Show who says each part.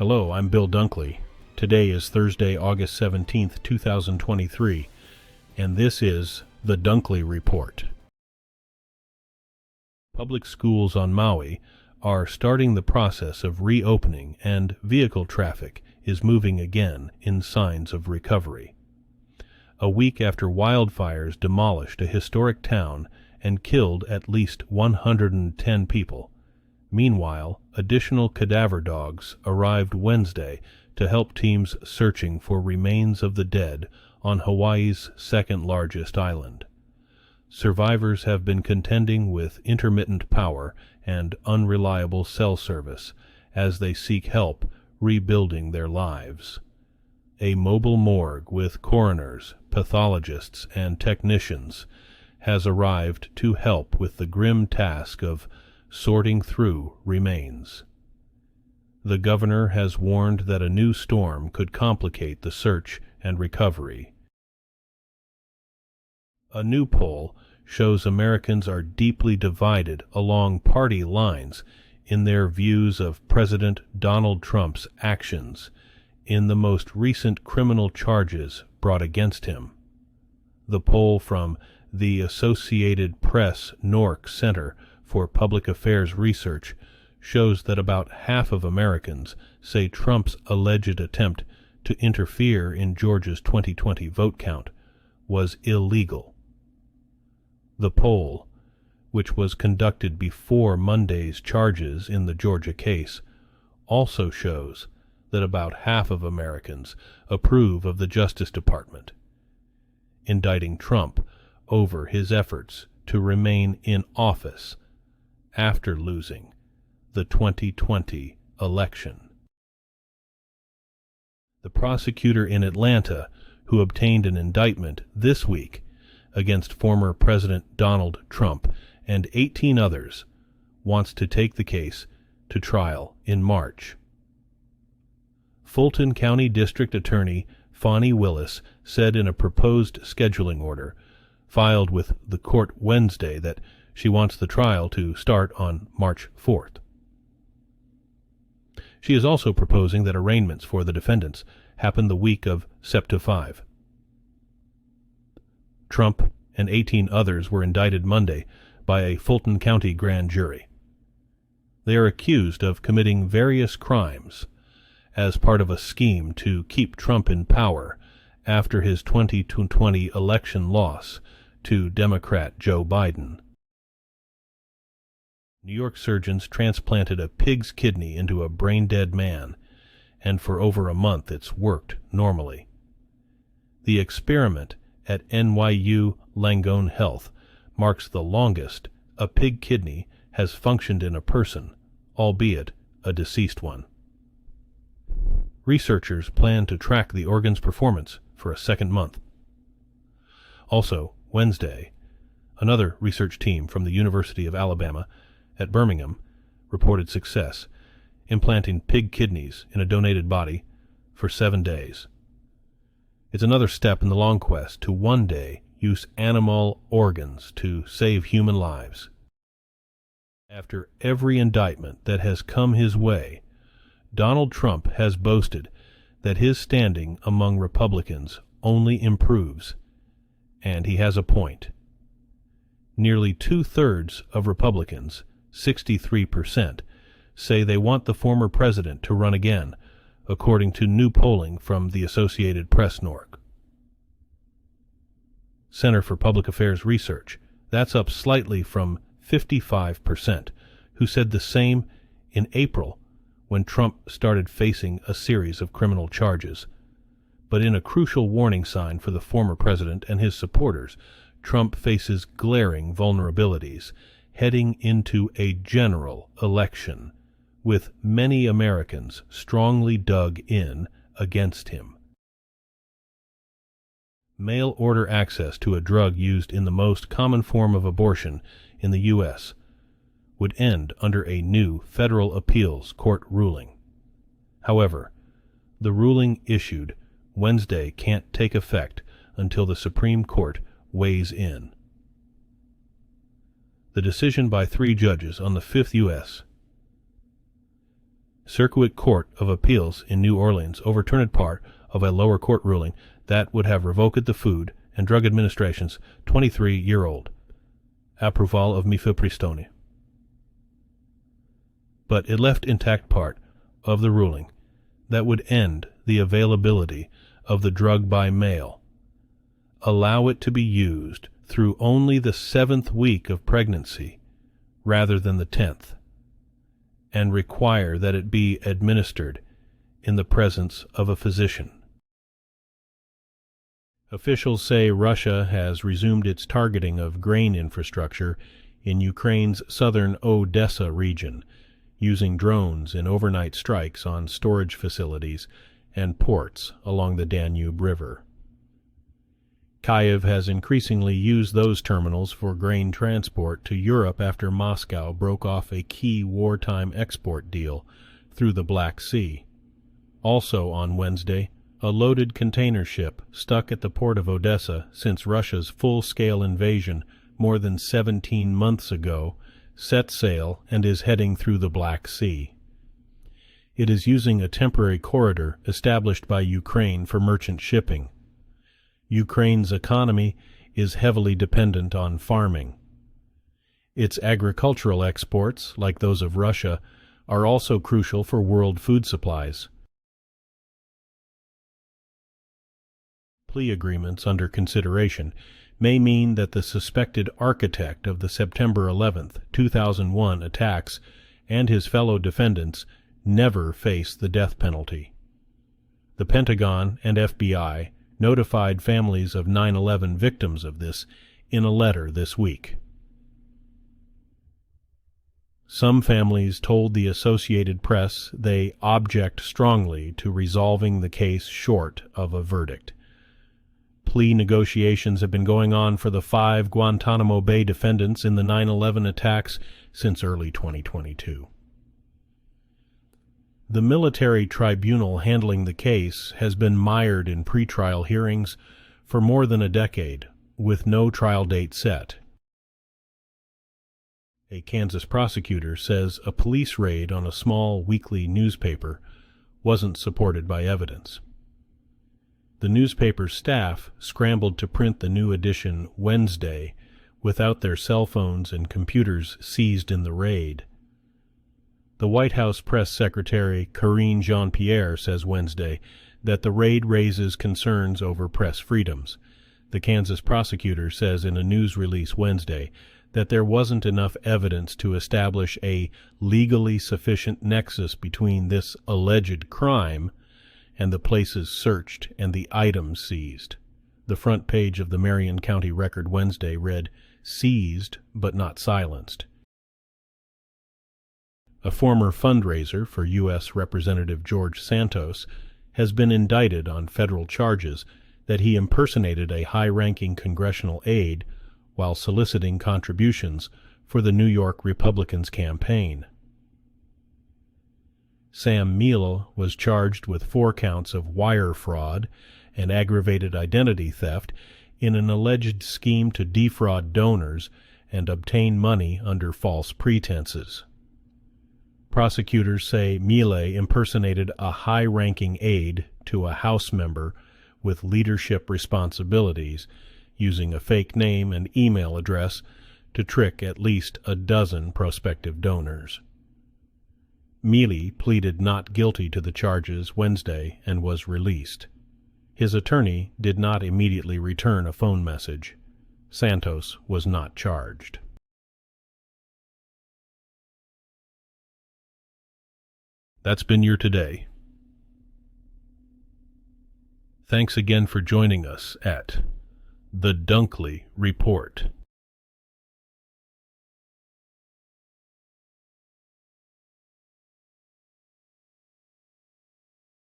Speaker 1: Hello, I'm Bill Dunkley. Today is Thursday, August 17th, 2023, and this is the Dunkley Report. Public schools on Maui are starting the process of reopening, and vehicle traffic is moving again in signs of recovery. A week after wildfires demolished a historic town and killed at least 110 people. Meanwhile, additional cadaver dogs arrived Wednesday to help teams searching for remains of the dead on Hawaii's second-largest island. Survivors have been contending with intermittent power and unreliable cell service as they seek help rebuilding their lives. A mobile morgue with coroners, pathologists, and technicians has arrived to help with the grim task of sorting through remains. The governor has warned that a new storm could complicate the search and recovery. A new poll shows Americans are deeply divided along party lines in their views of President Donald Trump's actions in the most recent criminal charges brought against him. The poll from the Associated Press Nork Center for Public Affairs Research shows that about half of Americans say Trump's alleged attempt to interfere in Georgia's 2020 vote count was illegal. The poll, which was conducted before Monday's charges in the Georgia case, also shows that about half of Americans approve of the Justice Department indicting Trump over his efforts to remain in office after losing the 2020 election. The prosecutor in Atlanta, who obtained an indictment this week against former President Donald Trump and 18 others, wants to take the case to trial in March. Fulton County District Attorney Fani Willis said in a proposed scheduling order filed with the court Wednesday that she wants the trial to start on March 4th. She is also proposing that arraignments for the defendants happen the week of September 5. Trump and 18 others were indicted Monday by a Fulton County grand jury. They are accused of committing various crimes as part of a scheme to keep Trump in power after his 2020 election loss to Democrat Joe Biden. New York surgeons transplanted a pig's kidney into a brain-dead man, and for over a month it's worked normally. The experiment at NYU Langone Health marks the longest a pig kidney has functioned in a person, albeit a deceased one. Researchers plan to track the organ's performance for a second month. Also, Wednesday, another research team from the University of Alabama at Birmingham reported success, implanting pig kidneys in a donated body for 7 days. It's another step in the long quest to one day use animal organs to save human lives. After every indictment that has come his way, Donald Trump has boasted that his standing among Republicans only improves, and he has a point. Nearly two-thirds of Republicans, 63%, say they want the former president to run again, according to new polling from the Associated Press Nork Center for Public Affairs Research. That's up slightly from 55%, who said the same in April when Trump started facing a series of criminal charges. But in a crucial warning sign for the former president and his supporters, Trump faces glaring vulnerabilities heading into a general election, with many Americans strongly dug in against him. Mail-order access to a drug used in the most common form of abortion in the U.S. would end under a new federal appeals court ruling. However, the ruling issued Wednesday can't take effect until the Supreme Court weighs in. The decision by 3 judges on the 5th U.S. Circuit Court of Appeals in New Orleans overturned part of a lower court ruling that would have revoked the Food and Drug Administration's 23-year-old approval of mifepristone. But it left intact part of the ruling that would end the availability of the drug by mail, allow it to be used through only the 7th week of pregnancy rather than the 10th, and require that it be administered in the presence of a physician. Officials say Russia has resumed its targeting of grain infrastructure in Ukraine's southern Odessa region, using drones in overnight strikes on storage facilities and ports along the Danube River. Kyiv has increasingly used those terminals for grain transport to Europe after Moscow broke off a key wartime export deal through the Black Sea. Also on Wednesday, a loaded container ship stuck at the port of Odessa since Russia's full-scale invasion more than 17 months ago set sail and is heading through the Black Sea. It is using a temporary corridor established by Ukraine for merchant shipping. Ukraine's economy is heavily dependent on farming. Its agricultural exports, like those of Russia, are also crucial for world food supplies. Plea agreements under consideration may mean that the suspected architect of the September 11, 2001 attacks and his fellow defendants never face the death penalty. The Pentagon and FBI notified families of 9/11 victims of this in a letter this week. Some families told the Associated Press they object strongly to resolving the case short of a verdict. Plea negotiations have been going on for the 5 Guantanamo Bay defendants in the 9/11 attacks since early 2022. The military tribunal handling the case has been mired in pretrial hearings for more than a decade, with no trial date set. A Kansas prosecutor says a police raid on a small weekly newspaper wasn't supported by evidence. The newspaper's staff scrambled to print the new edition Wednesday without their cell phones and computers seized in the raid. The White House press secretary Karine Jean-Pierre says Wednesday that the raid raises concerns over press freedoms. The Kansas prosecutor says in a news release Wednesday that there wasn't enough evidence to establish a legally sufficient nexus between this alleged crime and the places searched and the items seized. The front page of the Marion County Record Wednesday read, "Seized but not silenced." A former fundraiser for U.S. Representative George Santos has been indicted on federal charges that he impersonated a high-ranking congressional aide while soliciting contributions for the New York Republicans' campaign. Sam Miele was charged with 4 counts of wire fraud and aggravated identity theft in an alleged scheme to defraud donors and obtain money under false pretenses. Prosecutors say Miele impersonated a high-ranking aide to a House member with leadership responsibilities, using a fake name and email address to trick at least a dozen prospective donors. Miele pleaded not guilty to the charges Wednesday and was released. His attorney did not immediately return a phone message. Santos was not charged. That's been your today. Thanks again for joining us at the Dunkley Report.